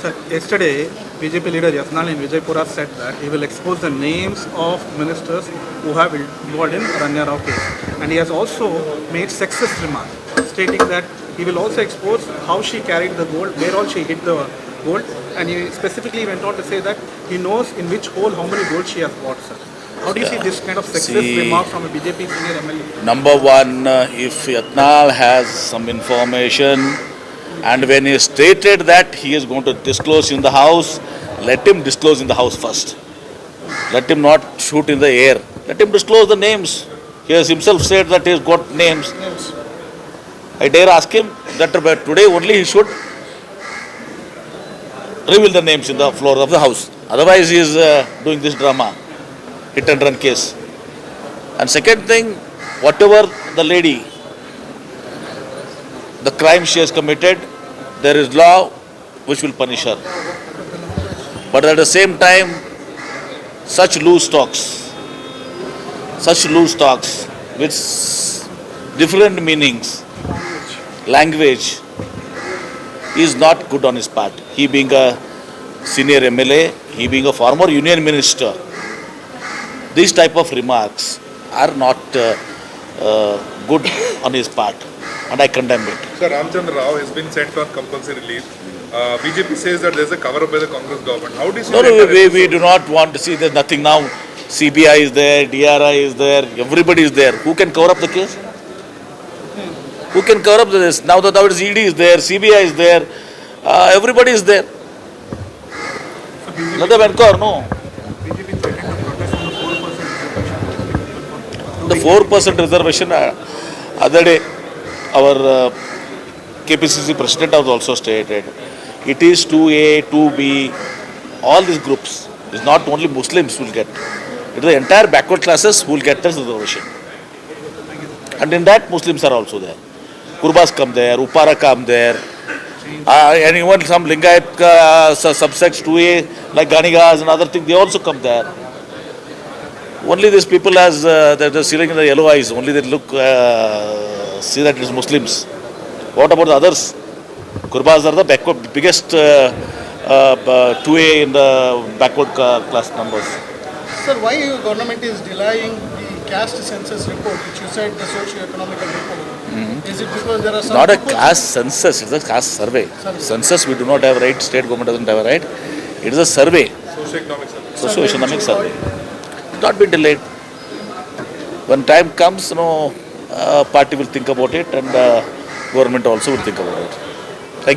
Sir, yesterday, BJP leader Yatnal in Vijaypura said that he will expose the names of ministers who have involved in Ranya Rao case. And he has also made sexist remarks, stating that he will also expose how she carried the gold, where all she hid the gold. And he specifically went on to say that he knows in which hole how many gold she has bought, sir. How do you see this kind of sexist remark from a BJP senior MLA? Number one, if Yatnal has some information and when he stated that he is going to disclose in the house, let him disclose in the house first. Let him not shoot in the air. Let him disclose the names. He has himself said that he has got names. I dare ask him that today only he should reveal the names in the floor of the house. Otherwise he is doing this drama, hit and run case. And second thing, whatever the lady, the crime she has committed, there is law which will punish her. But at the same time, such loose talks with different meanings, language, is not good on his part. He being a senior MLA, he being a former union minister, these type of remarks are not good on his part, and I condemn it. Sir, Ramchandra Rao has been sent on compulsory leave. BJP says that there is a cover-up by the Congress government. How do you see No, we do not want to see. There's nothing now. CBI is there, DRI is there, everybody is there. Who can cover up the case? Who can cover up this? Now that our ED is there, CBI is there, everybody is there. Let them inquire, no. BJP threatened to protest on the 4% reservation. The 4% reservation, other day, our KPCC president has also stated, it is 2A, 2B, all these groups. It's not only Muslims who will get. It is the entire backward classes who will get this reservation. And in that, Muslims are also there. Kurbas come there, Upara come there, and even some Lingayat subsects 2A, like Ganigas and other things, they also come there. Only these people as they're seeing in the yellow eyes, only they look, see that it is Muslims. What about the others? Kurbas are the backward, biggest 2A in the backward class numbers. Sir, why your government is delaying the caste census report, which you said the socio-economical report? Is it because there are some Not a people- caste census, it's a caste survey. Census we do not have right, state government doesn't have a right. It is a survey, socio-economic survey? socio-economic survey. It's not been delayed. When time comes, party will think about it and government also will think about it.